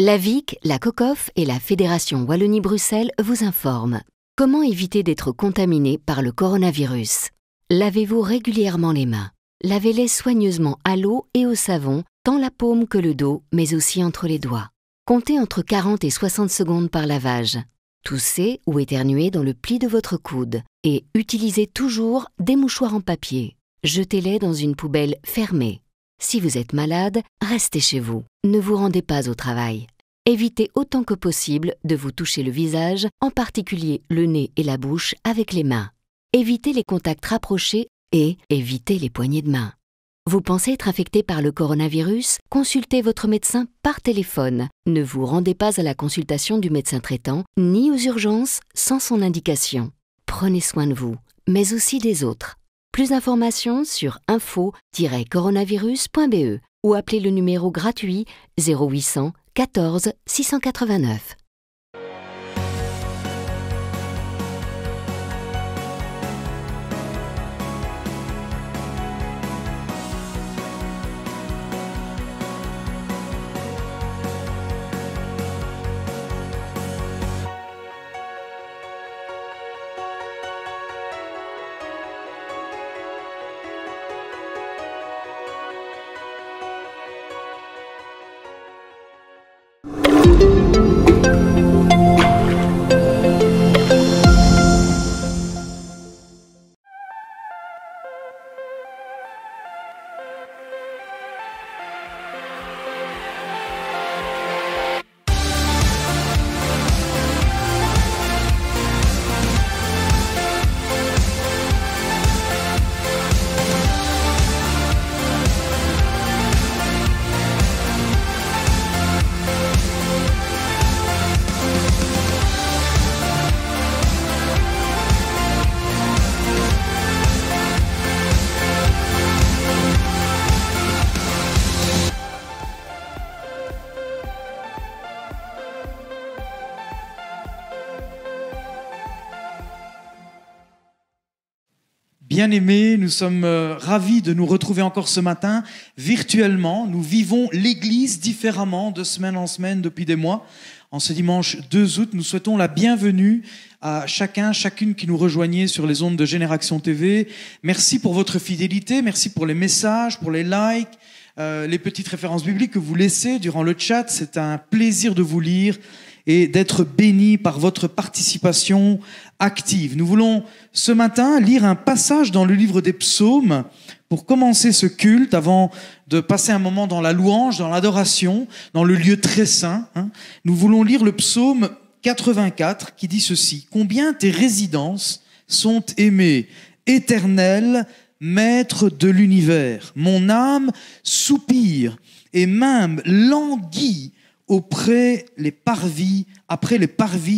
La VIC, la COCOF et la Fédération Wallonie-Bruxelles vous informent. Comment éviter d'être contaminé par le coronavirus? Lavez-vous régulièrement les mains. Lavez-les soigneusement à l'eau et au savon, tant la paume que le dos, mais aussi entre les doigts. Comptez entre 40 et 60 secondes par lavage. Toussez ou éternuez dans le pli de votre coude et utilisez toujours des mouchoirs en papier. Jetez-les dans une poubelle fermée. Si vous êtes malade, restez chez vous. Ne vous rendez pas au travail. Évitez autant que possible de vous toucher le visage, en particulier le nez et la bouche, avec les mains. Évitez les contacts rapprochés et évitez les poignées de main. Vous pensez être infecté par le coronavirus? Consultez votre médecin par téléphone. Ne vous rendez pas à la consultation du médecin traitant, ni aux urgences sans son indication. Prenez soin de vous, mais aussi des autres. Plus d'informations sur info-coronavirus.be ou appelez le numéro gratuit 0800 14 689. Bien-aimés, nous sommes ravis de nous retrouver encore ce matin virtuellement. Nous vivons l'Église différemment de semaine en semaine depuis des mois. En ce dimanche 2 août, nous souhaitons la bienvenue à chacun, chacune qui nous rejoignait sur les ondes de Génération TV. Merci pour votre fidélité, merci pour les messages, pour les likes, les petites références bibliques que vous laissez durant le chat. C'est un plaisir de vous lire et d'être bénis par votre participation active. Nous voulons ce matin lire un passage dans le livre des psaumes pour commencer ce culte avant de passer un moment dans la louange, dans l'adoration, dans le lieu très saint. Nous voulons lire le psaume 84 qui dit ceci: « Combien tes résidences sont aimées, Éternel, Maître de l'univers. Mon âme soupire et même languit après les parvis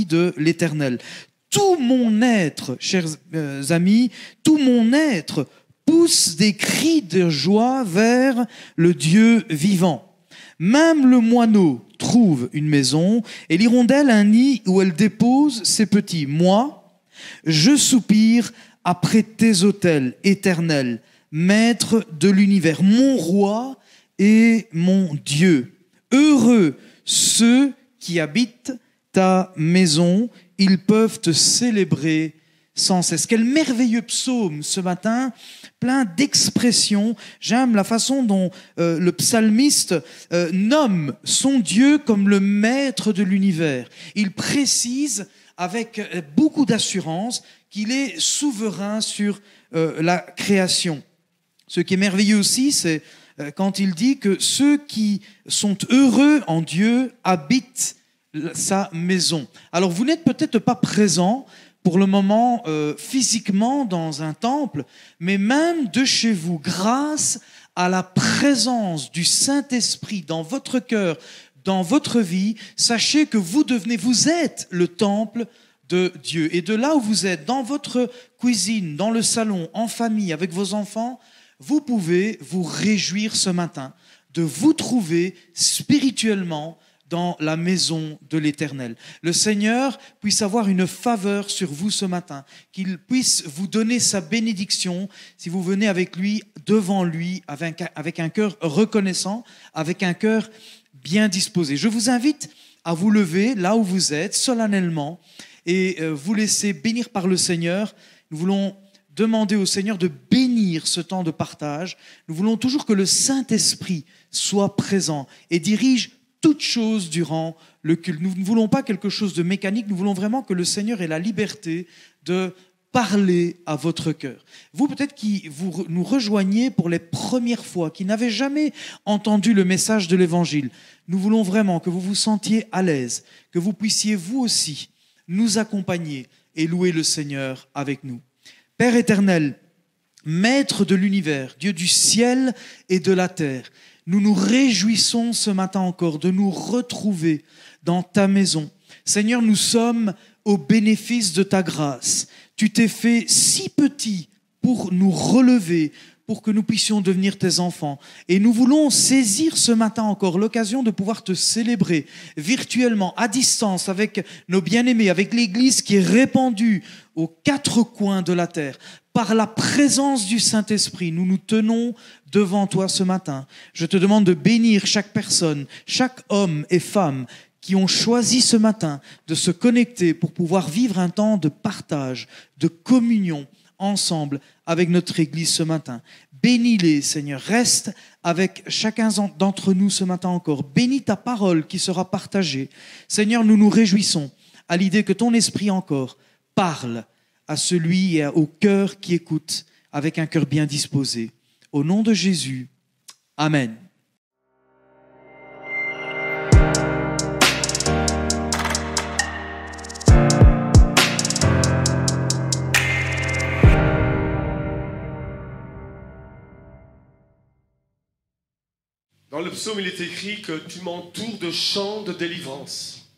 de l'Éternel. Tout mon être, chers amis, tout mon être pousse des cris de joie vers le Dieu vivant. Même le moineau trouve une maison et l'hirondelle un nid où elle dépose ses petits. Moi, je soupire après tes autels, Éternel, Maître de l'univers, mon roi et mon Dieu. Heureux ceux qui habitent ta maison, ils peuvent te célébrer sans cesse. » Quel merveilleux psaume ce matin, plein d'expressions. J'aime la façon dont le psalmiste nomme son Dieu comme le maître de l'univers. Il précise avec beaucoup d'assurance qu'il est souverain sur la création. Ce qui est merveilleux aussi, c'est quand il dit que ceux qui sont heureux en Dieu habitent sa maison. Alors vous n'êtes peut-être pas présent pour le moment physiquement dans un temple, mais même de chez vous, grâce à la présence du Saint-Esprit dans votre cœur, dans votre vie, sachez que vous êtes le temple de Dieu. Et de là où vous êtes, dans votre cuisine, dans le salon, en famille, avec vos enfants, vous pouvez vous réjouir ce matin de vous trouver spirituellement dans la maison de l'Éternel. Le Seigneur puisse avoir une faveur sur vous ce matin, qu'il puisse vous donner sa bénédiction si vous venez avec lui, devant lui, avec un cœur reconnaissant, avec un cœur bien disposé. Je vous invite à vous lever là où vous êtes, solennellement, et vous laisser bénir par le Seigneur. Nous voulons demander au Seigneur de bénir ce temps de partage. Nous voulons toujours que le Saint-Esprit soit présent et dirige toutes choses durant le culte. Nous ne voulons pas quelque chose de mécanique, nous voulons vraiment que le Seigneur ait la liberté de parler à votre cœur. Vous, peut-être qui nous rejoignez pour les premières fois, qui n'avez jamais entendu le message de l'Évangile, nous voulons vraiment que vous vous sentiez à l'aise, que vous puissiez vous aussi nous accompagner et louer le Seigneur avec nous. Père éternel, Maître de l'univers, Dieu du ciel et de la terre, nous nous réjouissons ce matin encore de nous retrouver dans ta maison. Seigneur, nous sommes au bénéfice de ta grâce. Tu t'es fait si petit pour nous relever, pour que nous puissions devenir tes enfants. Et nous voulons saisir ce matin encore l'occasion de pouvoir te célébrer virtuellement, à distance, avec nos bien-aimés, avec l'Église qui est répandue aux quatre coins de la terre. Par la présence du Saint-Esprit, nous nous tenons devant toi ce matin. Je te demande de bénir chaque personne, chaque homme et femme qui ont choisi ce matin de se connecter pour pouvoir vivre un temps de partage, de communion ensemble avec notre Église ce matin. Bénis-les, Seigneur. Reste avec chacun d'entre nous ce matin encore. Bénis ta parole qui sera partagée. Seigneur, nous nous réjouissons à l'idée que ton Esprit encore parle à celui et au cœur qui écoute avec un cœur bien disposé. Au nom de Jésus, Amen. Dans le psaume, il est écrit que tu m'entoures de chants de délivrance.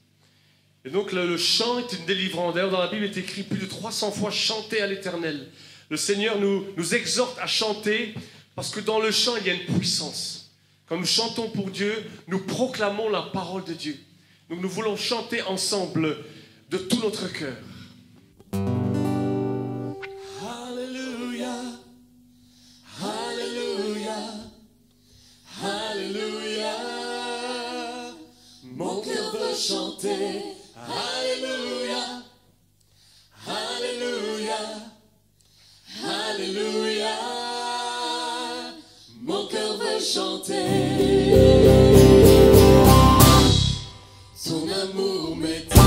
Et donc le chant est une délivrance. D'ailleurs, dans la Bible, il est écrit plus de 300 fois « chanter à l'Éternel ». Le Seigneur nous exhorte à chanter parce que dans le chant, il y a une puissance. Quand nous chantons pour Dieu, nous proclamons la parole de Dieu. Donc nous voulons chanter ensemble de tout notre cœur. Alléluia, Alléluia, Alléluia. Mon cœur veut chanter. Alléluia, Alléluia, Alléluia. Mon cœur veut chanter. Son amour m'éteint.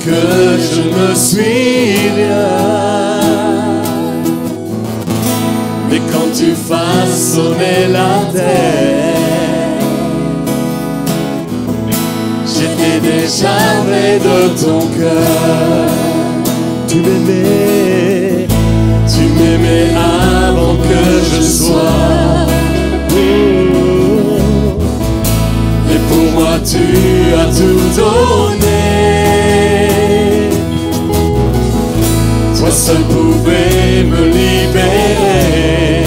que je ne suis rien. Mais quand tu façonnais la terre, j'étais déjà près de ton cœur. Tu m'aimais avant que je sois. Et pour moi tu as tout donné. Toi seul pouvais me libérer.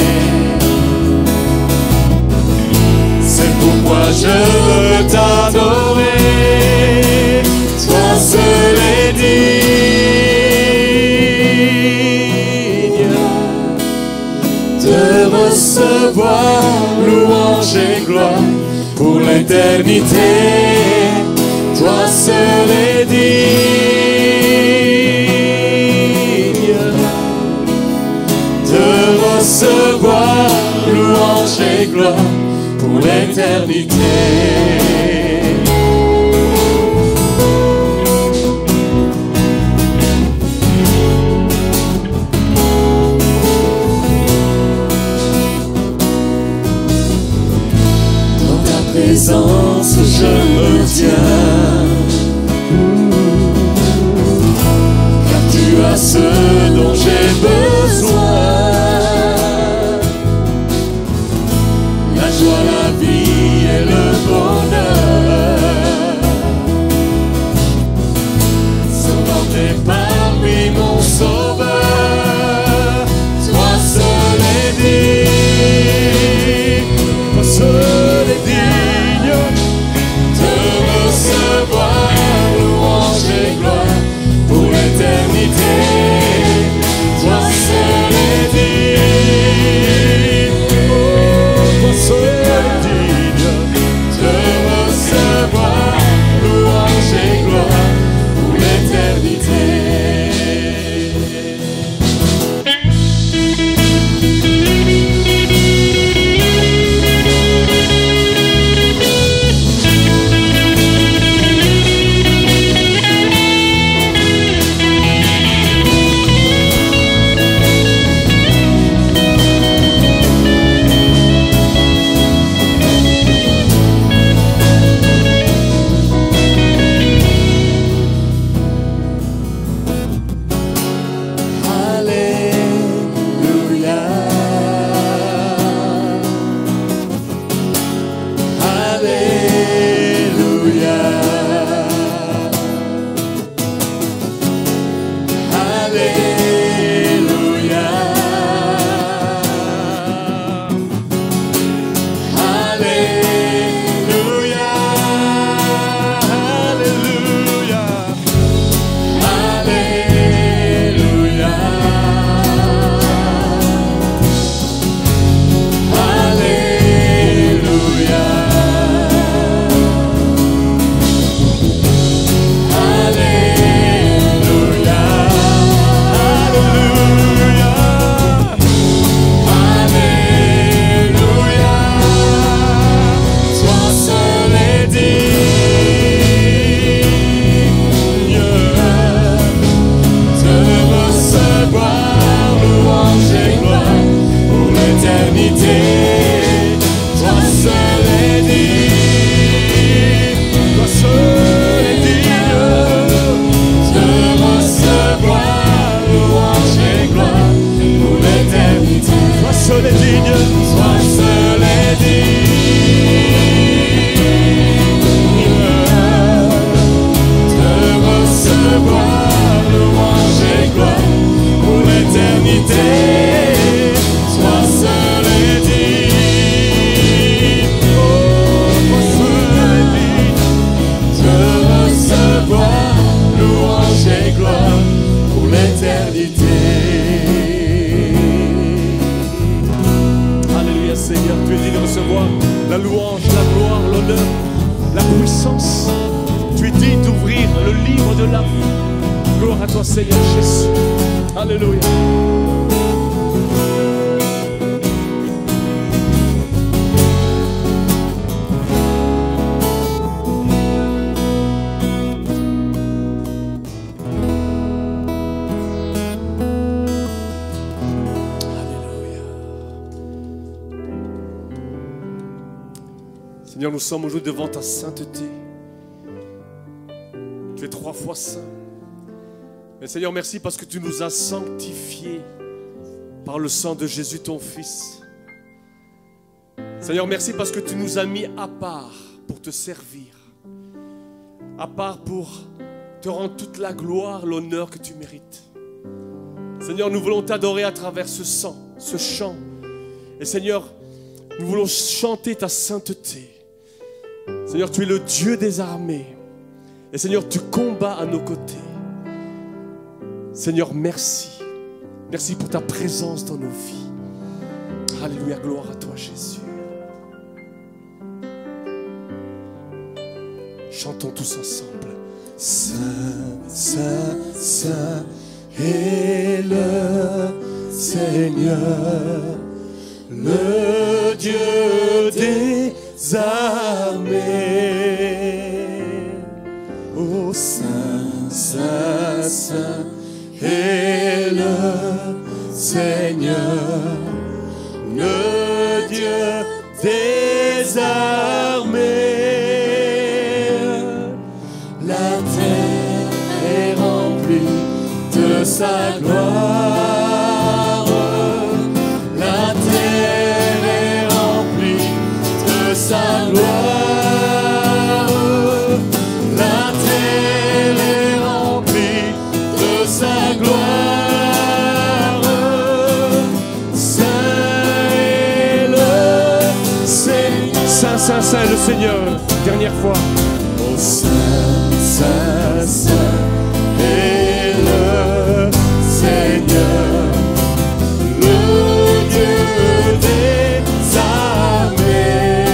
C'est pourquoi je veux t'adorer. Toi seul est digne de recevoir louange et gloire pour l'éternité. Toi seul est digne de recevoir louange et gloire pour l'éternité. Dans ta présence je me tiens, car tu as ce dont j'ai besoin. La joie, la vie et le bonheur sont dans tes parmi mon sauveur. Toi seul est digne, toi seul est digne de recevoir louange et gloire pour l'éternité. Toi seul est digne, oh, toi seul est digne de recevoir louange et gloire pour l'éternité. Alléluia, Alléluia, Alléluia, Alléluia, Alléluia, Alléluia, Alléluia, Alléluia, toi seul est digne de recevoir louange et gloire pour l'éternité. Toi seul est digne, toi seul est digne de recevoir louange et gloire pour l'éternité. Toi seul est digne, toi seul est digne de recevoir louange et gloire pour l'éternité. Toi seul est digne, oh, toi seul est digne de recevoir louange et gloire pour l'éternité. Alléluia Seigneur, tu es digne de recevoir la louange, la gloire, l'honneur, la puissance. Tu es digne d'ouvrir le livre de la vie. Gloire à toi Seigneur Jésus. Alléluia. Seigneur, nous sommes aujourd'hui devant ta sainteté. Tu es 3 fois saint. Mais Seigneur, merci parce que tu nous as sanctifiés par le sang de Jésus, ton Fils. Seigneur, merci parce que tu nous as mis à part pour te servir. À part pour te rendre toute la gloire, l'honneur que tu mérites. Seigneur, nous voulons t'adorer à travers ce sang, ce chant. Et Seigneur, nous voulons chanter ta sainteté. Seigneur, tu es le Dieu des armées. Et Seigneur, tu combats à nos côtés. Seigneur, merci. Merci pour ta présence dans nos vies. Alléluia, gloire à toi, Jésus. Chantons tous ensemble. Saint, Saint, Saint est le Seigneur, le Dieu des armées. Oh, Saint, Saint, Saint est le Seigneur, le Dieu des armées. La terre est remplie de sa gloire. La terre est remplie de sa gloire. La terre est remplie de sa gloire. Saint est le Seigneur. Saint, Saint, Saint le Seigneur. Dernière fois. Oh, Saint, Saint, Saint est le Seigneur, le Dieu des armées.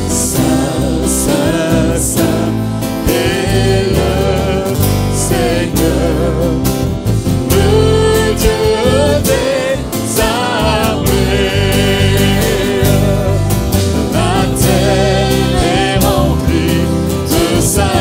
Saint, Saint, Saint est le Seigneur, le Dieu des armées. La terre est remplie de sa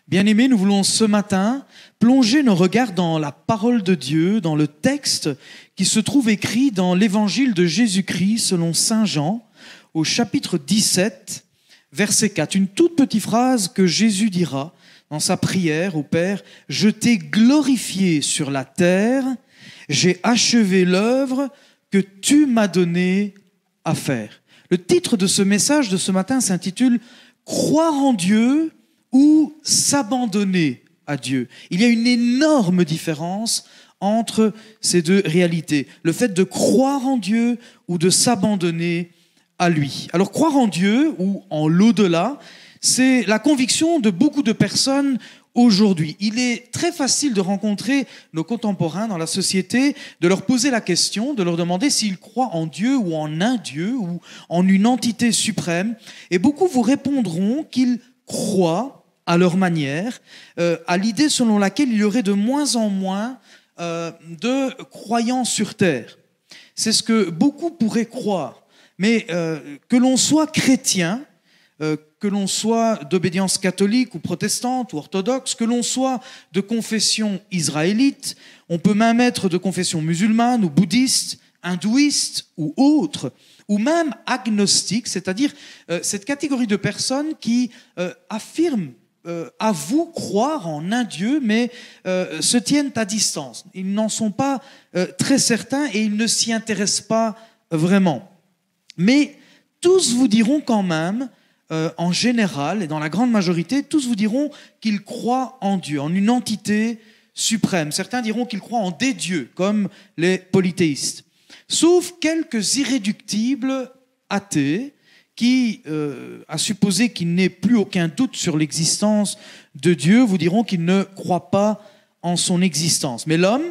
Bien-aimés, nous voulons ce matin plonger nos regards dans la parole de Dieu, dans le texte qui se trouve écrit dans l'évangile de Jésus-Christ selon saint Jean, au chapitre 17, verset 4. Une toute petite phrase que Jésus dira dans sa prière au Père. « Je t'ai glorifié sur la terre, j'ai achevé l'œuvre que tu m'as donnée à faire. » Le titre de ce message de ce matin s'intitule « Croire en Dieu » ou s'abandonner à Dieu. Il y a une énorme différence entre ces deux réalités. Le fait de croire en Dieu ou de s'abandonner à lui. Alors croire en Dieu ou en l'au-delà, c'est la conviction de beaucoup de personnes aujourd'hui. Il est très facile de rencontrer nos contemporains dans la société, de leur poser la question, de leur demander s'ils croient en Dieu ou en un Dieu ou en une entité suprême. Et beaucoup vous répondront qu'ils croient à leur manière, à l'idée selon laquelle il y aurait de moins en moins de croyants sur terre. C'est ce que beaucoup pourraient croire. Mais que l'on soit chrétien, que l'on soit d'obédience catholique ou protestante ou orthodoxe, que l'on soit de confession israélite, on peut même être de confession musulmane ou bouddhiste, hindouiste ou autre, ou même agnostique, c'est-à-dire cette catégorie de personnes qui affirment avouent croire en un Dieu, mais se tiennent à distance. Ils n'en sont pas très certains et ils ne s'y intéressent pas vraiment. Mais tous vous diront quand même, en général et dans la grande majorité, tous vous diront qu'ils croient en Dieu, en une entité suprême. Certains diront qu'ils croient en des dieux, comme les polythéistes. Sauf quelques irréductibles athées qui, à supposer qu'il n'ait plus aucun doute sur l'existence de Dieu, vous diront qu'ils ne croient pas en son existence. Mais l'homme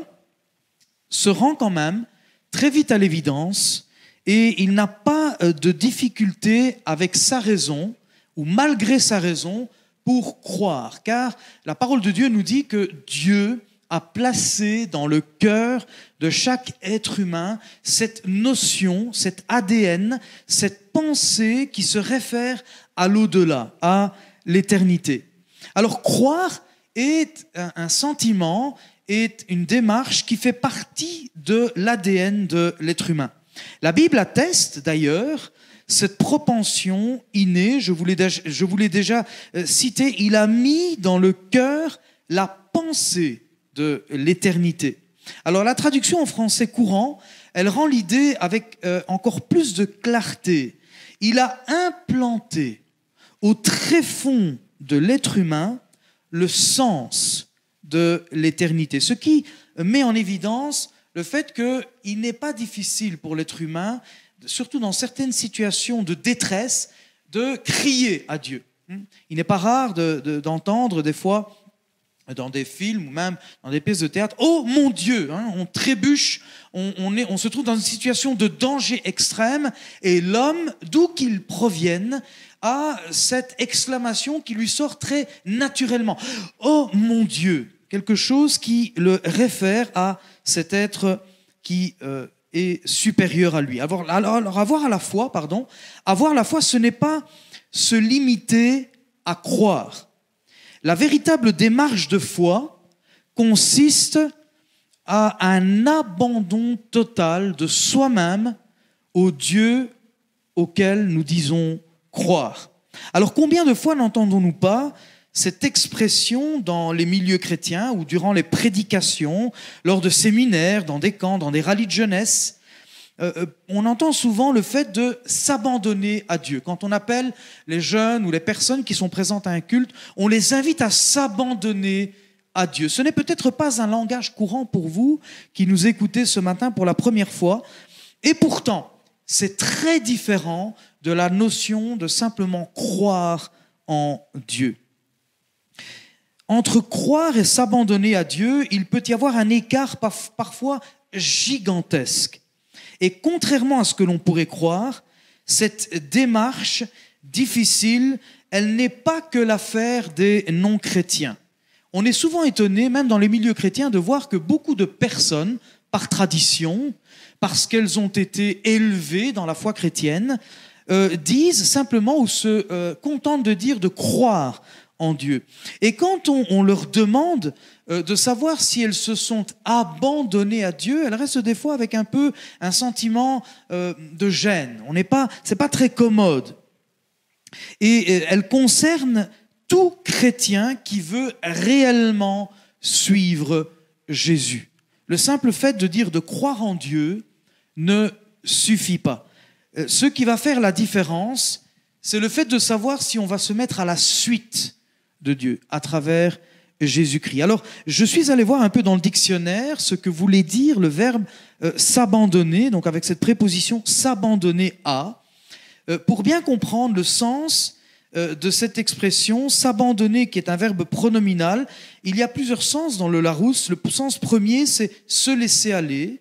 se rend quand même très vite à l'évidence et il n'a pas de difficulté avec sa raison ou malgré sa raison pour croire. Car la parole de Dieu nous dit que Dieu a placé dans le cœur de chaque être humain cette notion, cet ADN, cette pensée qui se réfère à l'au-delà, à l'éternité. Alors croire est un sentiment, est une démarche qui fait partie de l'ADN de l'être humain. La Bible atteste d'ailleurs cette propension innée, je vous l'ai déjà cité, il a mis dans le cœur la pensée de l'éternité. Alors la traduction en français courant, elle rend l'idée avec encore plus de clarté. Il a implanté au tréfonds de l'être humain le sens de l'éternité, ce qui met en évidence le fait qu'il n'est pas difficile pour l'être humain, surtout dans certaines situations de détresse, de crier à Dieu. Il n'est pas rare d'entendre des fois dans des films ou même dans des pièces de théâtre, « Oh mon Dieu !» On trébuche, on se trouve dans une situation de danger extrême et l'homme, d'où qu'il provienne, a cette exclamation qui lui sort très naturellement. « Oh mon Dieu !» Quelque chose qui le réfère à cet être qui est supérieur à lui. Avoir la foi, ce n'est pas se limiter à croire. La véritable démarche de foi consiste à un abandon total de soi-même au Dieu auquel nous disons croire. Alors combien de fois n'entendons-nous pas cette expression dans les milieux chrétiens ou durant les prédications, lors de séminaires, dans des camps, dans des rallyes de jeunesse? On entend souvent le fait de s'abandonner à Dieu. Quand on appelle les jeunes ou les personnes qui sont présentes à un culte, on les invite à s'abandonner à Dieu. Ce n'est peut-être pas un langage courant pour vous qui nous écoutez ce matin pour la première fois. Et pourtant, c'est très différent de la notion de simplement croire en Dieu. Entre croire et s'abandonner à Dieu, il peut y avoir un écart parfois gigantesque. Et contrairement à ce que l'on pourrait croire, cette démarche difficile, elle n'est pas que l'affaire des non-chrétiens. On est souvent étonné, même dans les milieux chrétiens, de voir que beaucoup de personnes, par tradition, parce qu'elles ont été élevées dans la foi chrétienne, disent simplement ou se contentent de dire de croire en Dieu. Et quand on leur demande de savoir si elles se sont abandonnées à Dieu, elles restent des fois avec un peu un sentiment de gêne. C'est pas très commode. Et elles concernent tout chrétien qui veut réellement suivre Jésus. Le simple fait de croire en Dieu ne suffit pas. Ce qui va faire la différence, c'est le fait de savoir si on va se mettre à la suite de Dieu à travers Jésus-Christ. Alors, je suis allé voir un peu dans le dictionnaire ce que voulait dire le verbe s'abandonner, donc avec cette préposition s'abandonner à, pour bien comprendre le sens de cette expression, s'abandonner, qui est un verbe pronominal. Il y a plusieurs sens dans le Larousse. Le sens premier, c'est se laisser aller,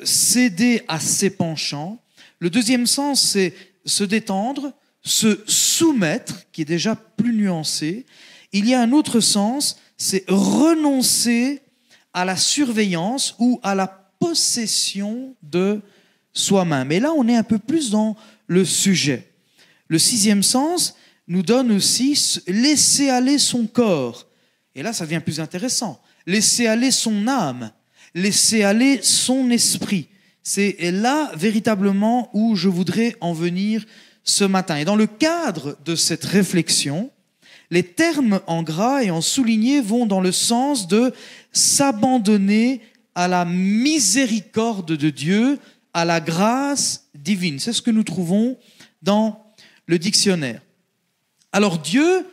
céder à ses penchants. Le deuxième sens, c'est se détendre, se soumettre, qui est déjà plus nuancé. Il y a un autre sens, c'est renoncer à la surveillance ou à la possession de soi-même. Et là, on est un peu plus dans le sujet. Le sixième sens nous donne aussi laisser aller son corps. Et là, ça devient plus intéressant. Laisser aller son âme, laisser aller son esprit. C'est là véritablement où je voudrais en venir ce matin. Et dans le cadre de cette réflexion, les termes en gras et en souligné vont dans le sens de s'abandonner à la miséricorde de Dieu, à la grâce divine. C'est ce que nous trouvons dans le dictionnaire. Alors Dieu,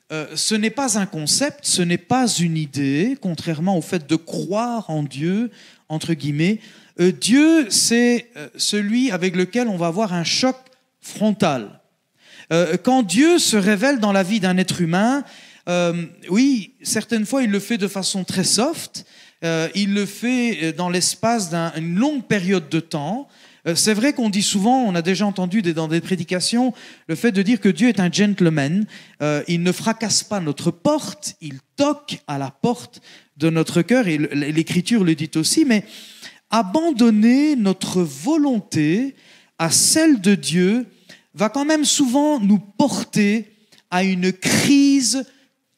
ce n'est pas un concept, ce n'est pas une idée, contrairement au fait de croire en Dieu, entre guillemets. Dieu, c'est celui avec lequel on va avoir un choc frontal. Quand Dieu se révèle dans la vie d'un être humain, oui, certaines fois, il le fait de façon très soft, il le fait dans l'espace d'une longue période de temps. C'est vrai qu'on dit souvent, on a déjà entendu dans des prédications, le fait de dire que Dieu est un gentleman. Il ne fracasse pas notre porte, il toque à la porte de notre cœur, et l'Écriture le dit aussi, mais abandonner notre volonté à celle de Dieu va quand même souvent nous porter à une crise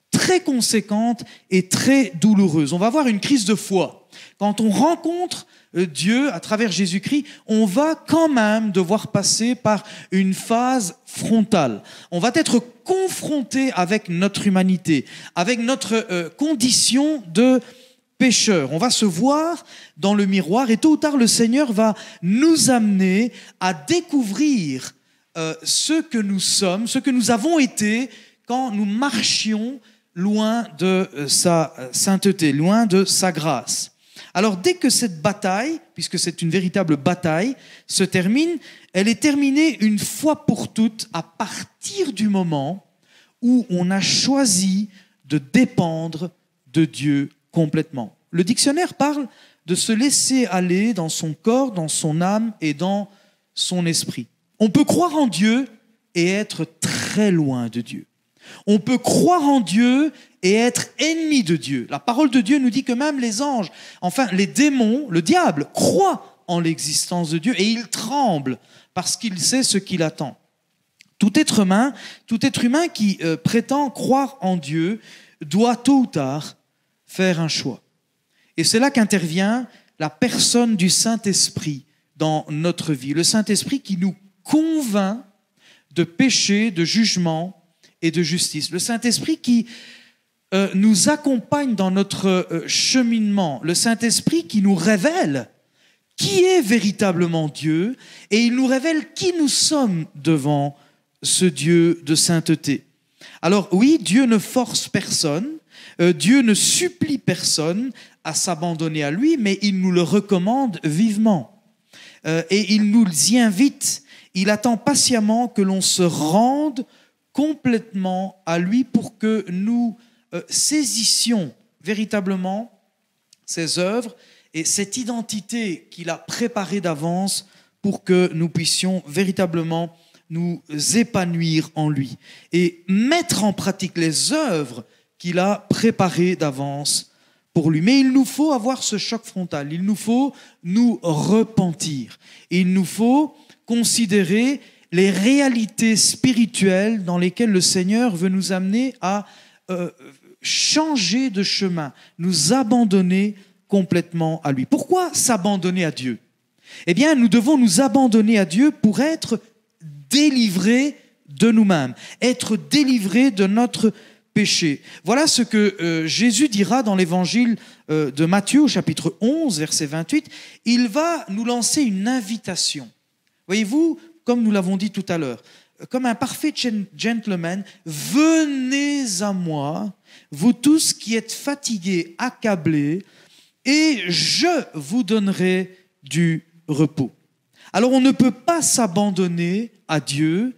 très conséquente et très douloureuse. On va avoir une crise de foi. Quand on rencontre Dieu à travers Jésus-Christ, on va quand même devoir passer par une phase frontale. On va être confronté avec notre humanité, avec notre condition de pécheur. On va se voir dans le miroir et tôt ou tard, le Seigneur va nous amener à découvrir ce que nous sommes, ce que nous avons été quand nous marchions loin de sa sainteté, loin de sa grâce. Alors dès que cette bataille, puisque c'est une véritable bataille, se termine, elle est terminée une fois pour toutes à partir du moment où on a choisi de dépendre de Dieu complètement. Le dictionnaire parle de se laisser aller dans son corps, dans son âme et dans son esprit. On peut croire en Dieu et être très loin de Dieu. On peut croire en Dieu et être ennemi de Dieu. La parole de Dieu nous dit que même les anges, enfin les démons, le diable, croient en l'existence de Dieu et il tremble parce qu'il sait ce qu'il attend. Tout être humain qui prétend croire en Dieu doit tôt ou tard faire un choix. Et c'est là qu'intervient la personne du Saint-Esprit dans notre vie. Le Saint-Esprit qui nous convainc de péché, de jugement et de justice. Le Saint-Esprit qui nous accompagne dans notre cheminement. Le Saint-Esprit qui nous révèle qui est véritablement Dieu et il nous révèle qui nous sommes devant ce Dieu de sainteté. Alors oui, Dieu ne force personne, Dieu ne supplie personne à s'abandonner à lui, mais il nous le recommande vivement. Et il nous y invite, il attend patiemment que l'on se rende complètement à lui pour que nous saisissions véritablement ses œuvres et cette identité qu'il a préparée d'avance pour que nous puissions véritablement nous épanouir en lui et mettre en pratique les œuvres qu'il a préparées d'avance pour lui. Mais il nous faut avoir ce choc frontal, il nous faut nous repentir, il nous faut considérer les réalités spirituelles dans lesquelles le Seigneur veut nous amener à changer de chemin, nous abandonner complètement à lui. Pourquoi s'abandonner à Dieu ? Eh bien, nous devons nous abandonner à Dieu pour être délivrés de nous-mêmes, être délivrés de notre péché. Voilà ce que Jésus dira dans l'évangile de Matthieu, au chapitre 11, verset 28. Il va nous lancer une invitation. Voyez-vous, comme nous l'avons dit tout à l'heure, comme un parfait gentleman, venez à moi, vous tous qui êtes fatigués, accablés, et je vous donnerai du repos. Alors on ne peut pas s'abandonner à Dieu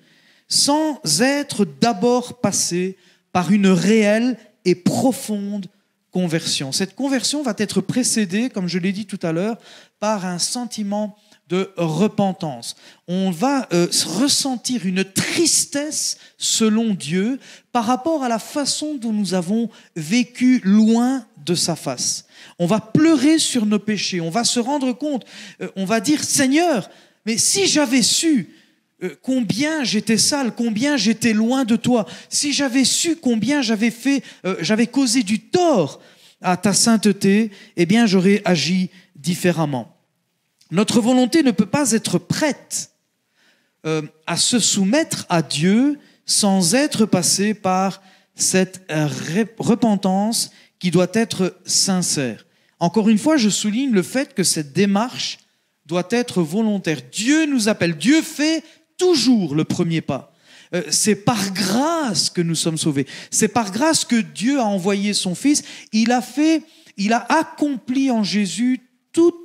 sans être d'abord passé par une réelle et profonde conversion. Cette conversion va être précédée, comme je l'ai dit tout à l'heure, par un sentiment de repentance. On va ressentir une tristesse selon Dieu par rapport à la façon dont nous avons vécu loin de sa face. On va pleurer sur nos péchés, on va se rendre compte, on va dire « Seigneur, mais si j'avais su combien j'étais sale, combien j'étais loin de toi, si j'avais su combien j'avais causé du tort à ta sainteté, eh bien j'aurais agi différemment. » Notre volonté ne peut pas être prête à se soumettre à Dieu sans être passée par cette repentance qui doit être sincère. Encore une fois, je souligne le fait que cette démarche doit être volontaire. Dieu nous appelle, Dieu fait toujours le premier pas. C'est par grâce que nous sommes sauvés. C'est par grâce que Dieu a envoyé son Fils. Il a accompli en Jésus toutes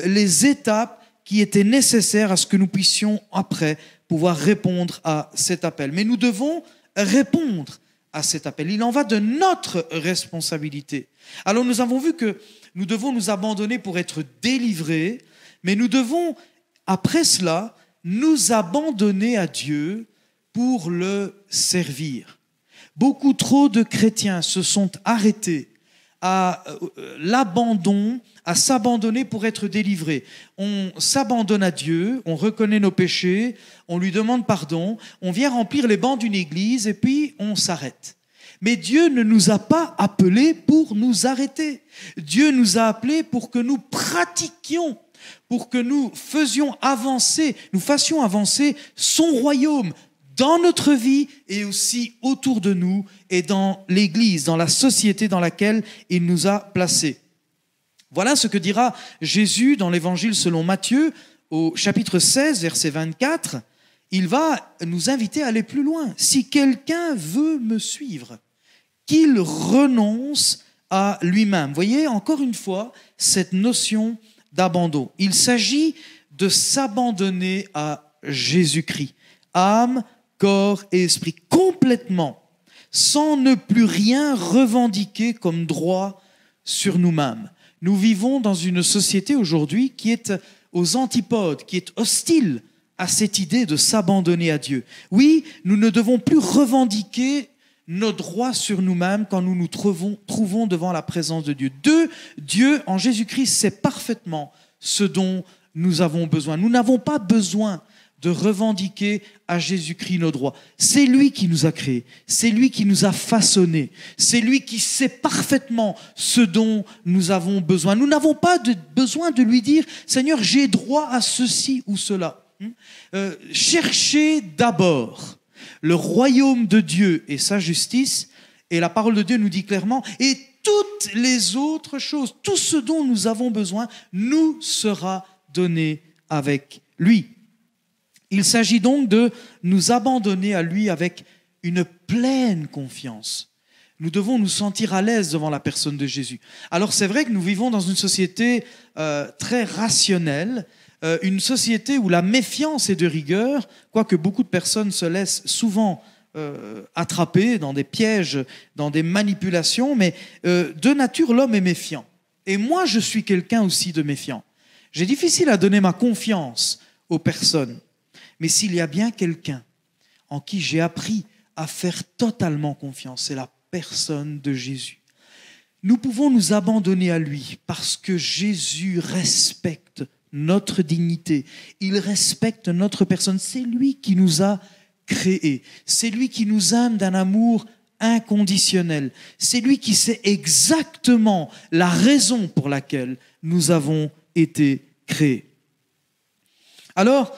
les étapes qui étaient nécessaires à ce que nous puissions après pouvoir répondre à cet appel. Mais nous devons répondre à cet appel. Il en va de notre responsabilité. Alors nous avons vu que nous devons nous abandonner pour être délivrés, mais nous devons, après cela, nous abandonner à Dieu pour le servir. Beaucoup trop de chrétiens se sont arrêtés à l'abandon, à s'abandonner pour être délivrés. On s'abandonne à Dieu, on reconnaît nos péchés, on lui demande pardon, on vient remplir les bancs d'une église et puis on s'arrête. Mais Dieu ne nous a pas appelés pour nous arrêter. Dieu nous a appelés pour que nous pratiquions, pour que nous fassions avancer son royaume dans notre vie et aussi autour de nous et dans l'Église, dans la société dans laquelle il nous a placés. Voilà ce que dira Jésus dans l'Évangile selon Matthieu, au chapitre 16, verset 24. Il va nous inviter à aller plus loin. Si quelqu'un veut me suivre, qu'il renonce à lui-même. Vous voyez, encore une fois, cette notion d'abandon. Il s'agit de s'abandonner à Jésus-Christ, âme, corps et esprit, complètement, sans ne plus rien revendiquer comme droit sur nous-mêmes. Nous vivons dans une société aujourd'hui qui est aux antipodes, qui est hostile à cette idée de s'abandonner à Dieu. Oui, nous ne devons plus revendiquer nos droits sur nous-mêmes quand nous nous trouvons devant la présence de Dieu. Dieu, en Jésus-Christ, sait parfaitement ce dont nous avons besoin. Nous n'avons pas besoin de revendiquer à Jésus-Christ nos droits. C'est lui qui nous a créés, c'est lui qui nous a façonnés, c'est lui qui sait parfaitement ce dont nous avons besoin. Nous n'avons pas besoin de lui dire « Seigneur, j'ai droit à ceci ou cela ». Cherchez d'abord le royaume de Dieu et sa justice, et la parole de Dieu nous dit clairement, et toutes les autres choses, tout ce dont nous avons besoin, nous sera donné avec lui. Il s'agit donc de nous abandonner à lui avec une pleine confiance. Nous devons nous sentir à l'aise devant la personne de Jésus. Alors c'est vrai que nous vivons dans une société très rationnelle, une société où la méfiance est de rigueur, quoique beaucoup de personnes se laissent souvent attraper dans des pièges, dans des manipulations, mais de nature, l'homme est méfiant. Et moi, je suis quelqu'un aussi de méfiant. J'ai difficile à donner ma confiance aux personnes. Mais s'il y a bien quelqu'un en qui j'ai appris à faire totalement confiance, c'est la personne de Jésus. Nous pouvons nous abandonner à lui parce que Jésus respecte notre dignité. Il respecte notre personne. C'est lui qui nous a créés. C'est lui qui nous aime d'un amour inconditionnel. C'est lui qui sait exactement la raison pour laquelle nous avons été créés. Alors,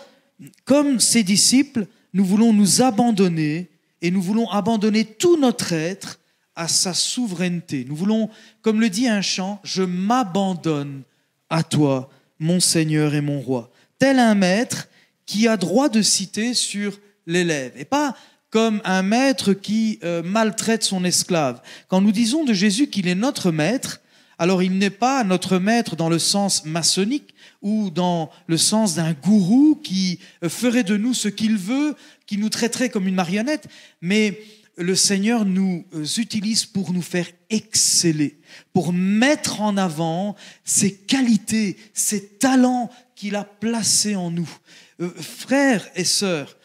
comme ses disciples, nous voulons nous abandonner et nous voulons abandonner tout notre être à sa souveraineté. Nous voulons, comme le dit un chant, « Je m'abandonne à toi, mon Seigneur et mon Roi ». Tel un maître qui a droit de citer sur l'élève. Et pas comme un maître qui maltraite son esclave. Quand nous disons de Jésus qu'il est notre maître, alors il n'est pas notre maître dans le sens maçonnique ou dans le sens d'un gourou qui ferait de nous ce qu'il veut, qui nous traiterait comme une marionnette, mais le Seigneur nous utilise pour nous faire exceller, pour mettre en avant ses qualités, ses talents qu'il a placés en nous. Frères et sœurs,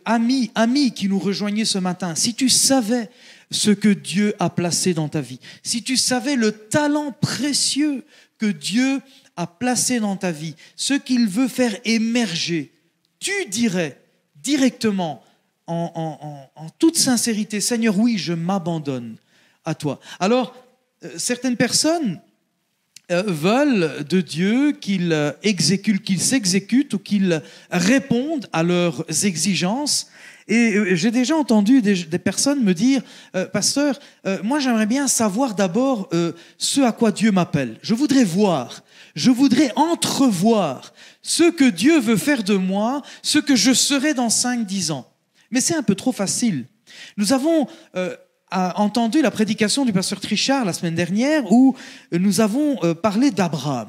amis qui nous rejoignaient ce matin, si tu savais ce que Dieu a placé dans ta vie, si tu savais le talent précieux que Dieu a placé dans ta vie, ce qu'il veut faire émerger, tu dirais directement, en toute sincérité, Seigneur, oui, je m'abandonne à toi. Alors, certaines personnes veulent de Dieu qu'il s'exécute ou qu'il réponde à leurs exigences. Et j'ai déjà entendu des personnes me dire, pasteur, moi j'aimerais bien savoir d'abord ce à quoi Dieu m'appelle. Je voudrais entrevoir ce que Dieu veut faire de moi, ce que je serai dans 5-10 ans. Mais c'est un peu trop facile. Nous avons entendu la prédication du pasteur Trichard la semaine dernière où nous avons parlé d'Abraham.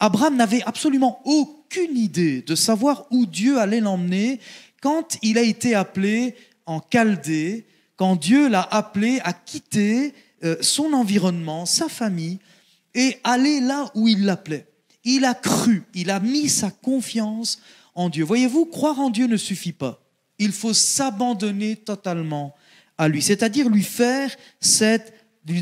Abraham n'avait absolument aucune idée de savoir où Dieu allait l'emmener quand il a été appelé en Chaldée, quand Dieu l'a appelé à quitter son environnement, sa famille, et aller là où il l'appelait. Il a cru, il a mis sa confiance en Dieu. Voyez-vous, croire en Dieu ne suffit pas. Il faut s'abandonner totalement à lui, c'est-à-dire lui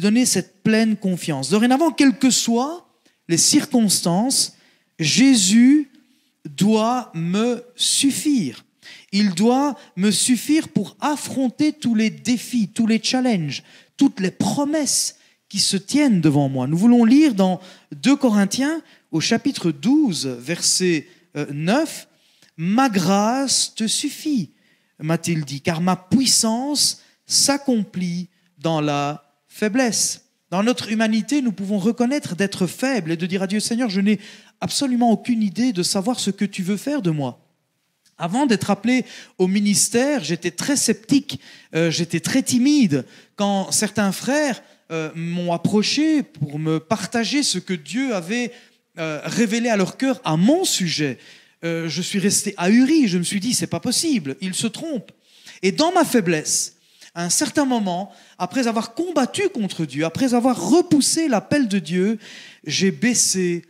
donner cette pleine confiance. Dorénavant, quelles que soient les circonstances, Jésus doit me suffire. Il doit me suffire pour affronter tous les défis, tous les challenges, toutes les promesses qui se tiennent devant moi. Nous voulons lire dans 2 Corinthiens, au chapitre 12, verset 9, « Ma grâce te suffit, m'a-t-il dit, car ma puissance s'accomplit dans la faiblesse. » Dans notre humanité, nous pouvons reconnaître d'être faibles et de dire à Dieu, « Seigneur, je n'ai absolument aucune idée de savoir ce que tu veux faire de moi. » Avant d'être appelé au ministère, j'étais très sceptique, j'étais très timide. Quand certains frères m'ont approché pour me partager ce que Dieu avait révélé à leur cœur à mon sujet, je suis resté ahuri, je me suis dit, c'est pas possible, ils se trompent. Et dans ma faiblesse, à un certain moment, après avoir combattu contre Dieu, après avoir repoussé l'appel de Dieu, j'ai baissé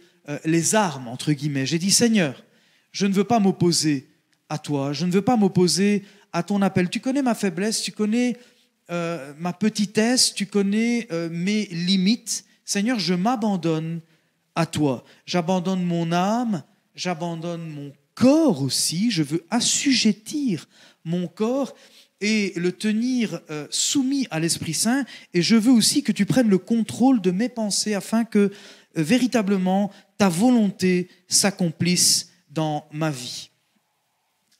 les armes, entre guillemets. J'ai dit, Seigneur, je ne veux pas m'opposer à toi, je ne veux pas m'opposer à ton appel. Tu connais ma faiblesse, tu connais ma petitesse, tu connais mes limites. Seigneur, je m'abandonne à toi. J'abandonne mon âme, j'abandonne mon corps aussi. Je veux assujettir mon corps et le tenir soumis à l'Esprit Saint. Et je veux aussi que tu prennes le contrôle de mes pensées afin que véritablement ta volonté s'accomplisse dans ma vie.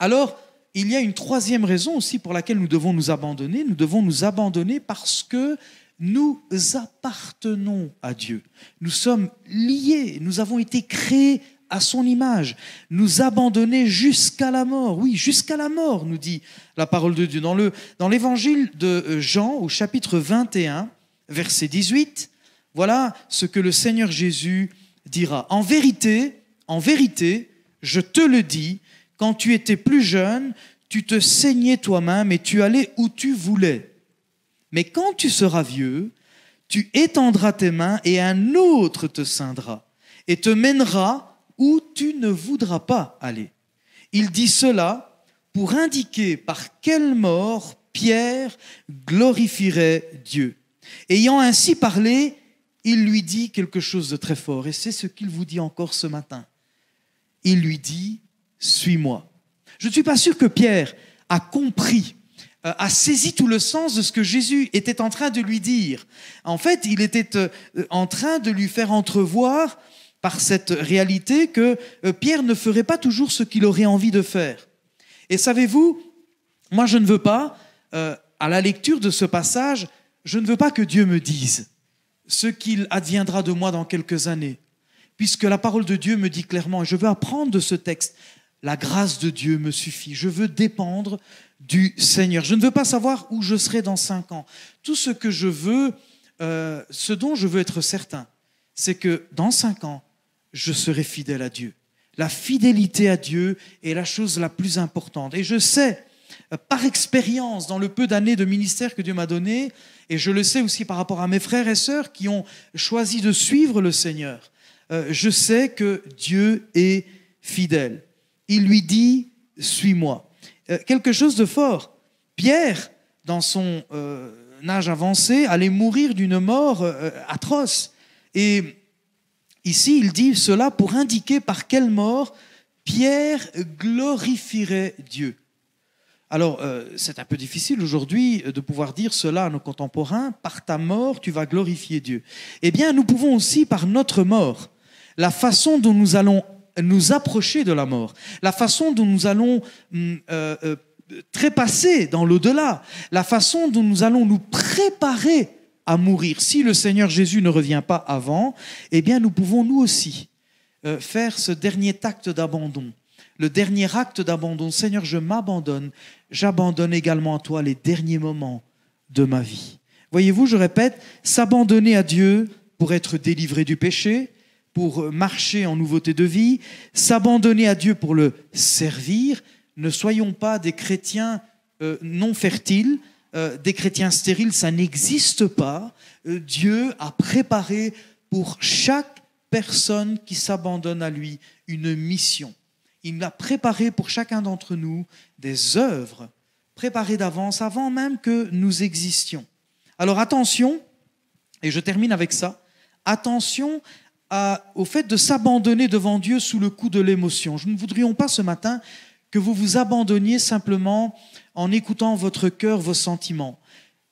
Alors, il y a une troisième raison aussi pour laquelle nous devons nous abandonner. Nous devons nous abandonner parce que nous appartenons à Dieu. Nous sommes liés, nous avons été créés à son image. Nous abandonner jusqu'à la mort. Oui, jusqu'à la mort, nous dit la parole de Dieu. Dans l'évangile de Jean, au chapitre 21, verset 18, voilà ce que le Seigneur Jésus dira. En vérité, je te le dis, quand tu étais plus jeune, tu te saignais toi-même et tu allais où tu voulais. Mais quand tu seras vieux, tu étendras tes mains et un autre te ceindra et te mènera où tu ne voudras pas aller. Il dit cela pour indiquer par quelle mort Pierre glorifierait Dieu. Ayant ainsi parlé, il lui dit quelque chose de très fort et c'est ce qu'il vous dit encore ce matin. Il lui dit, suis-moi. Je ne suis pas sûr que Pierre a compris, a saisi tout le sens de ce que Jésus était en train de lui dire. En fait, il était en train de lui faire entrevoir par cette réalité que Pierre ne ferait pas toujours ce qu'il aurait envie de faire. Et savez-vous, moi je ne veux pas, à la lecture de ce passage, je ne veux pas que Dieu me dise ce qu'il adviendra de moi dans quelques années, puisque la parole de Dieu me dit clairement, et je veux apprendre de ce texte, la grâce de Dieu me suffit. Je veux dépendre du Seigneur. Je ne veux pas savoir où je serai dans 5 ans. Tout ce que je veux, ce dont je veux être certain, c'est que dans 5 ans, je serai fidèle à Dieu. La fidélité à Dieu est la chose la plus importante. Et je sais, par expérience, dans le peu d'années de ministère que Dieu m'a donné, et je le sais aussi par rapport à mes frères et sœurs qui ont choisi de suivre le Seigneur, je sais que Dieu est fidèle. Il lui dit, suis-moi. Quelque chose de fort. Pierre, dans son âge avancé, allait mourir d'une mort atroce. Et ici, il dit cela pour indiquer par quelle mort Pierre glorifierait Dieu. Alors, c'est un peu difficile aujourd'hui de pouvoir dire cela à nos contemporains. Par ta mort, tu vas glorifier Dieu. Eh bien, nous pouvons aussi, par notre mort, la façon dont nous allons nous approcher de la mort, la façon dont nous allons trépasser dans l'au-delà, la façon dont nous allons nous préparer à mourir. Si le Seigneur Jésus ne revient pas avant, eh bien nous pouvons nous aussi faire ce dernier acte d'abandon. Le dernier acte d'abandon. Seigneur, je m'abandonne. J'abandonne également à toi les derniers moments de ma vie. Voyez-vous, je répète, s'abandonner à Dieu pour être délivré du péché, pour marcher en nouveauté de vie, s'abandonner à Dieu pour le servir. Ne soyons pas des chrétiens non fertiles, des chrétiens stériles, ça n'existe pas. Dieu a préparé pour chaque personne qui s'abandonne à lui une mission. Il a préparé pour chacun d'entre nous des œuvres préparées d'avance, avant même que nous existions. Alors attention, et je termine avec ça, attention au fait de s'abandonner devant Dieu sous le coup de l'émotion. Nous ne voudrions pas ce matin que vous vous abandonniez simplement en écoutant votre cœur, vos sentiments.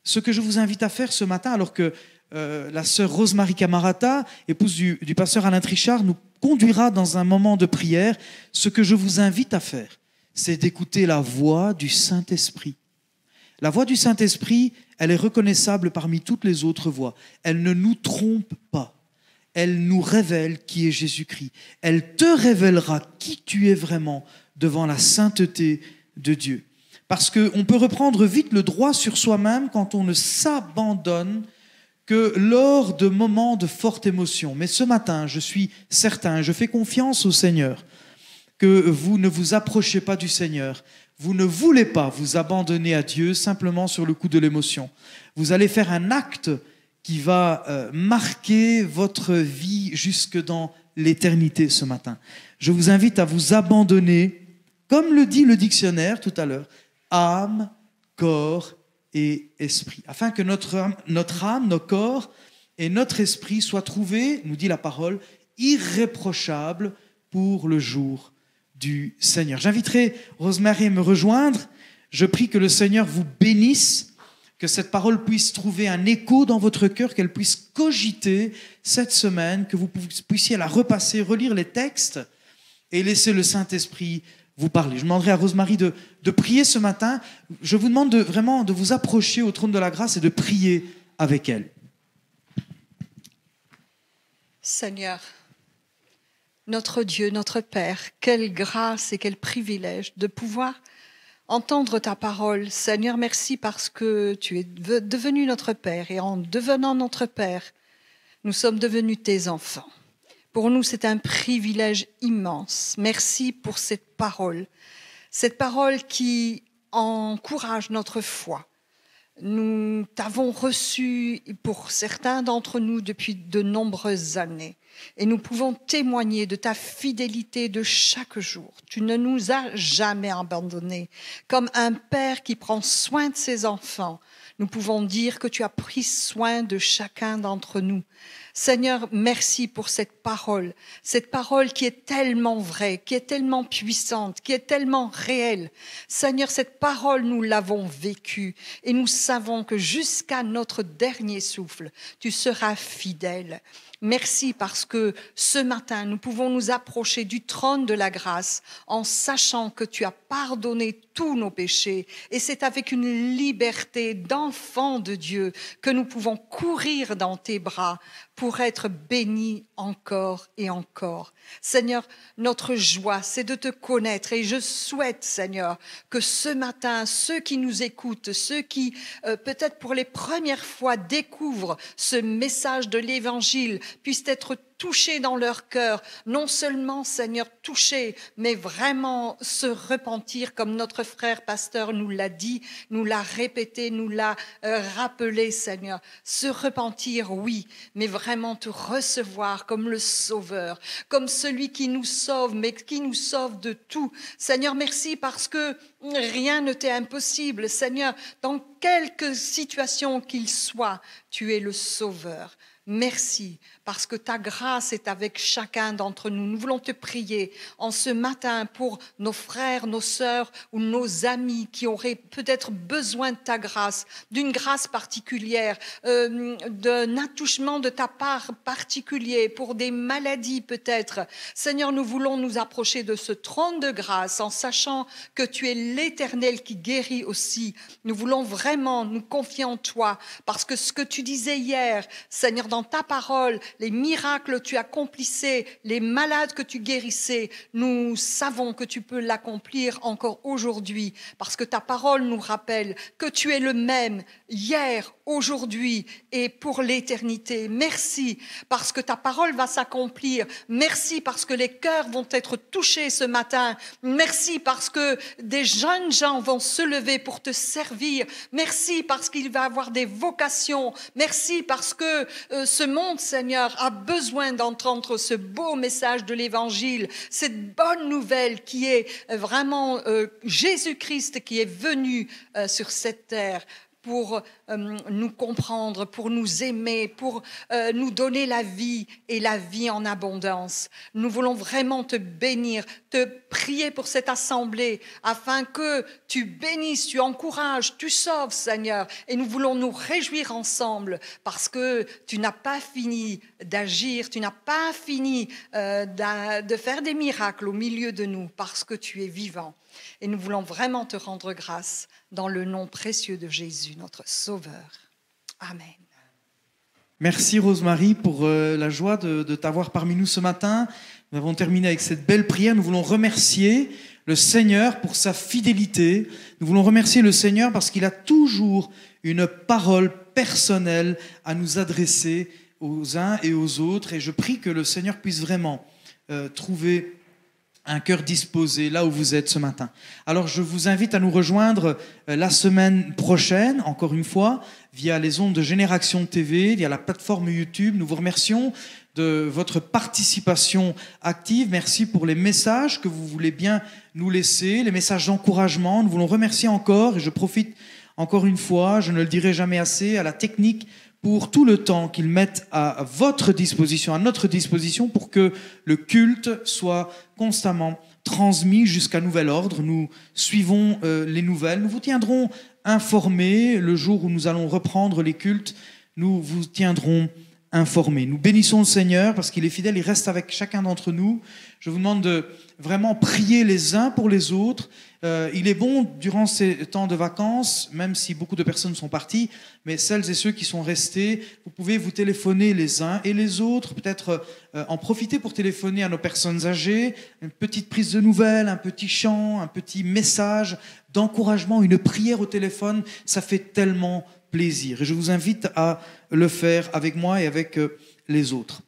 Ce que je vous invite à faire ce matin, alors que la sœur Rosemarie Camarata, épouse du pasteur Alain Trichard, nous conduira dans un moment de prière, ce que je vous invite à faire, c'est d'écouter la voix du Saint-Esprit. La voix du Saint-Esprit, elle est reconnaissable parmi toutes les autres voix. Elle ne nous trompe pas. Elle nous révèle qui est Jésus-Christ. Elle te révélera qui tu es vraiment devant la sainteté de Dieu. Parce qu'on peut reprendre vite le droit sur soi-même quand on ne s'abandonne que lors de moments de forte émotion. Mais ce matin, je suis certain, je fais confiance au Seigneur, que vous ne vous approchez pas du Seigneur. Vous ne voulez pas vous abandonner à Dieu simplement sur le coup de l'émotion. Vous allez faire un acte qui va marquer votre vie jusque dans l'éternité ce matin. Je vous invite à vous abandonner, comme le dit le dictionnaire tout à l'heure, âme, corps et esprit, afin que notre âme, nos corps et notre esprit soient trouvés, nous dit la parole, irréprochables pour le jour du Seigneur. J'inviterai Rosemary à me rejoindre. Je prie que le Seigneur vous bénisse, que cette parole puisse trouver un écho dans votre cœur, qu'elle puisse cogiter cette semaine, que vous puissiez la repasser, relire les textes et laisser le Saint-Esprit vous parler. Je demanderai à Rosemary de prier ce matin. Je vous demande vraiment de vous approcher au trône de la grâce et de prier avec elle. Seigneur, notre Dieu, notre Père, quelle grâce et quel privilège de pouvoir entendre ta parole. Seigneur, merci parce que tu es devenu notre Père et en devenant notre Père, nous sommes devenus tes enfants. Pour nous, c'est un privilège immense. Merci pour cette parole qui encourage notre foi. Nous t'avons reçu pour certains d'entre nous depuis de nombreuses années et nous pouvons témoigner de ta fidélité de chaque jour. Tu ne nous as jamais abandonnés. Comme un père qui prend soin de ses enfants, Nous pouvons dire que tu as pris soin de chacun d'entre nous. Seigneur, merci pour cette parole qui est tellement vraie, qui est tellement puissante, qui est tellement réelle. Seigneur, cette parole, nous l'avons vécue et nous savons que jusqu'à notre dernier souffle, tu seras fidèle. Merci parce que ce matin, nous pouvons nous approcher du trône de la grâce en sachant que tu as pardonné tous nos péchés. Et c'est avec une liberté d'enfant de Dieu que nous pouvons courir dans tes bras pour être bénis encore et encore. Seigneur, notre joie, c'est de te connaître et je souhaite, Seigneur, que ce matin, ceux qui nous écoutent, ceux qui peut-être pour les premières fois découvrent ce message de l'Évangile, puissent être touchés dans leur cœur, non seulement, Seigneur, touchés, mais vraiment se repentir, comme notre frère pasteur nous l'a dit, nous l'a répété, nous l'a rappelé, Seigneur. Se repentir, oui, mais vraiment te recevoir comme le Sauveur, comme celui qui nous sauve, mais qui nous sauve de tout. Seigneur, merci parce que rien ne t'est impossible. Seigneur, dans quelque situation qu'il soit, tu es le Sauveur. Merci, parce que ta grâce est avec chacun d'entre nous. Nous voulons te prier en ce matin pour nos frères, nos sœurs ou nos amis qui auraient peut-être besoin de ta grâce, d'une grâce particulière, d'un attouchement de ta part particulier, pour des maladies peut-être. Seigneur, nous voulons nous approcher de ce trône de grâce en sachant que tu es l'Éternel qui guérit aussi. Nous voulons vraiment nous confier en toi, parce que ce que tu disais hier, Seigneur, dans ta parole, les miracles que tu accomplissais, les malades que tu guérissais, nous savons que tu peux l'accomplir encore aujourd'hui, parce que ta parole nous rappelle que tu es le même hier, aujourd'hui et pour l'éternité. Merci parce que ta parole va s'accomplir. Merci parce que les cœurs vont être touchés ce matin. Merci parce que des jeunes gens vont se lever pour te servir. Merci parce qu'il va y avoir des vocations. Merci parce que ce monde, Seigneur, a besoin d'entendre ce beau message de l'Évangile, cette bonne nouvelle qui est vraiment Jésus-Christ qui est venu sur cette terre pour nous comprendre, pour nous aimer, pour nous donner la vie et la vie en abondance. Nous voulons vraiment te bénir, te prier pour cette assemblée afin que tu bénisses, tu encourages, tu sauves, Seigneur. Et nous voulons nous réjouir ensemble parce que tu n'as pas fini d'agir, tu n'as pas fini de faire des miracles au milieu de nous parce que tu es vivant. Et nous voulons vraiment te rendre grâce dans le nom précieux de Jésus, notre Sauveur. Amen. Merci Rosemary pour la joie de t'avoir parmi nous ce matin. Nous avons terminé avec cette belle prière. Nous voulons remercier le Seigneur pour sa fidélité. Nous voulons remercier le Seigneur parce qu'il a toujours une parole personnelle à nous adresser aux uns et aux autres. Et je prie que le Seigneur puisse vraiment trouver un cœur disposé là où vous êtes ce matin. Alors je vous invite à nous rejoindre la semaine prochaine, encore une fois, via les ondes de Génération TV, via la plateforme YouTube. Nous vous remercions de votre participation active. Merci pour les messages que vous voulez bien nous laisser, les messages d'encouragement. Nous voulons remercier encore, et je profite encore une fois, je ne le dirai jamais assez, à la technique pour tout le temps qu'ils mettent à votre disposition, à notre disposition, pour que le culte soit constamment transmis jusqu'à nouvel ordre. Nous suivons les nouvelles. Nous vous tiendrons informés le jour où nous allons reprendre les cultes. Nous vous tiendrons informés. Nous bénissons le Seigneur parce qu'il est fidèle, il reste avec chacun d'entre nous. Je vous demande de vraiment prier les uns pour les autres. Il est bon, durant ces temps de vacances, même si beaucoup de personnes sont parties, mais celles et ceux qui sont restés, vous pouvez vous téléphoner les uns et les autres, peut-être en profiter pour téléphoner à nos personnes âgées, une petite prise de nouvelles, un petit chant, un petit message d'encouragement, une prière au téléphone, ça fait tellement plaisir. Et je vous invite à le faire avec moi et avec les autres.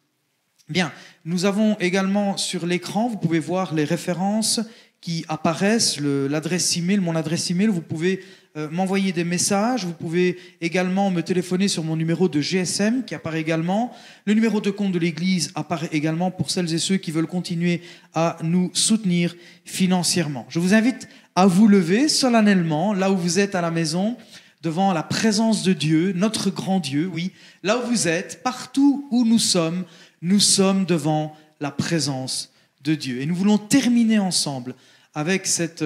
Bien, nous avons également sur l'écran, vous pouvez voir les références qui apparaissent, l'adresse email, mon adresse email. Vous pouvez m'envoyer des messages. Vous pouvez également me téléphoner sur mon numéro de GSM qui apparaît également. Le numéro de compte de l'Église apparaît également pour celles et ceux qui veulent continuer à nous soutenir financièrement. Je vous invite à vous lever solennellement, là où vous êtes à la maison, devant la présence de Dieu, notre grand Dieu, oui. Là où vous êtes, partout où nous sommes devant la présence de Dieu. Et nous voulons terminer ensemble avec cette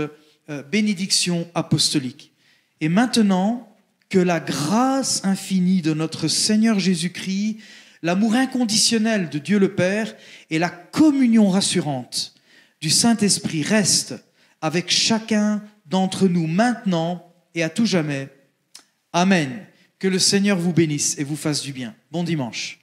bénédiction apostolique. Et maintenant, que la grâce infinie de notre Seigneur Jésus-Christ, l'amour inconditionnel de Dieu le Père et la communion rassurante du Saint-Esprit restent avec chacun d'entre nous maintenant et à tout jamais. Amen. Que le Seigneur vous bénisse et vous fasse du bien. Bon dimanche.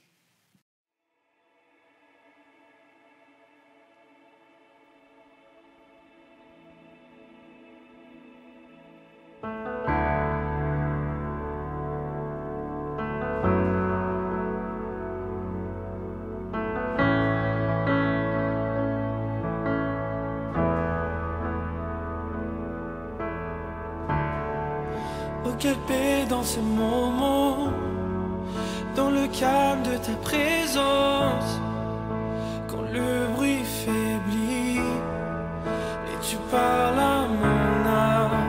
Oh, quelle paix dans ce moment, dans le calme de ta présence, quand le bruit faiblit et tu parles à mon âme.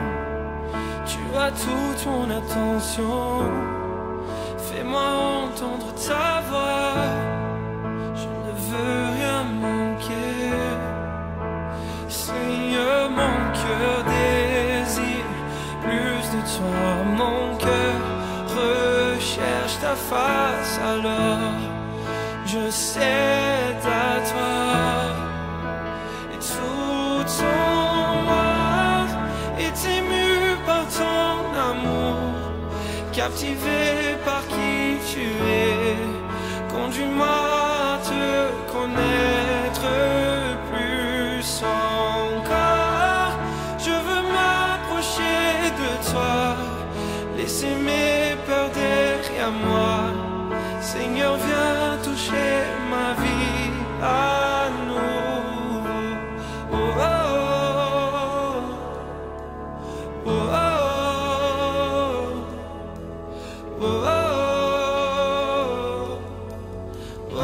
Tu as toute mon attention, fais-moi entendre ta voix. Je ne veux rien manquer, Seigneur, mon cœur désire plus de toi, mon cœur recherche ta face, alors je cède à toi. Et tout ton moi est ému par ton amour, captivé par qui tu es. Conduis-moi à te connaître plus encore. Je veux m'approcher de toi, laisser mes peurs derrière moi. Seigneur, viens toucher ma vie à nouveau. Oh, oh, oh, oh, oh, oh, oh, oh.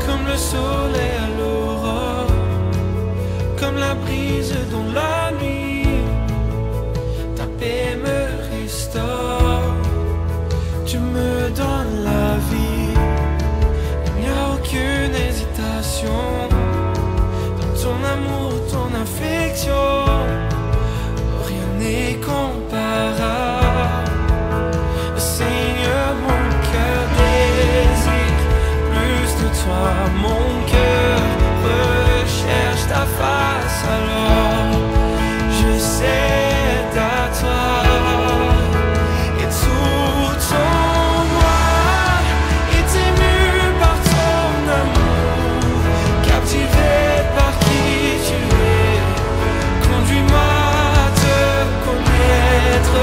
Comme le soleil à l'aurore, comme la brise dans la nuit, ta paix me restaure, tu me donnes la vie. Il n'y a aucune hésitation dans ton amour, ton affection, rien n'est comparable. Seigneur, mon cœur désire plus de toi, mon cœur recherche ta face, alors je cède à toi. Et tout ton moi est ému par ton amour, captivé par qui tu es. Conduis-moi à te connaître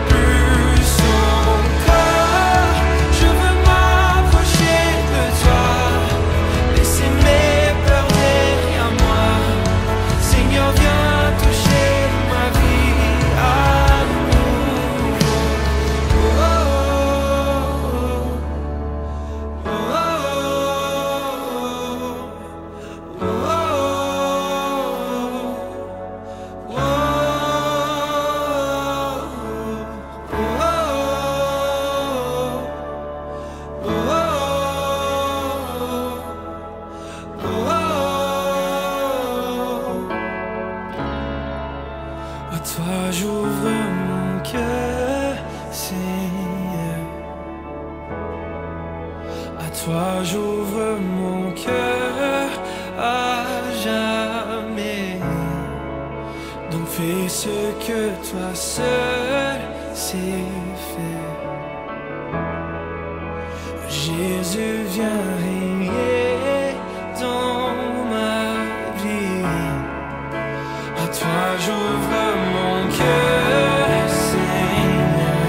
plus encore. Je veux m'approcher de toi, laisser mes peurs derrière moi. Seigneur, viens toucher ma vie à nouveau. Oh, oh, oh, oh, oh, oh, à toi j'ouvre mon cœur, Seigneur. À toi j'ouvre mon cœur à jamais. Donc fais ce que toi seul sais faire. Jésus, viens régner dans ma vie. À toi j'ouvre mon cœur, Seigneur.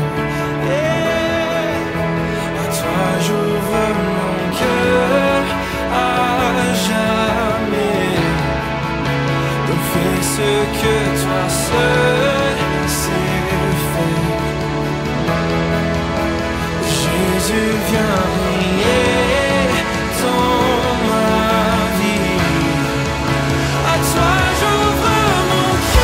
À toi j'ouvre mon cœur à jamais. Donc fais ce que toi seul sais faire. Jésus, viens régner dans ma vie. À toi j'ouvre mon cœur.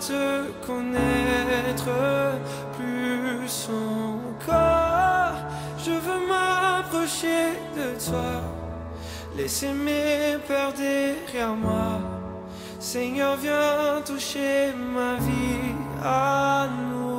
te connaître plus encore. Je veux m'approcher de toi, laisser mes peurs derrière moi. Seigneur, viens toucher ma vie à nouveau.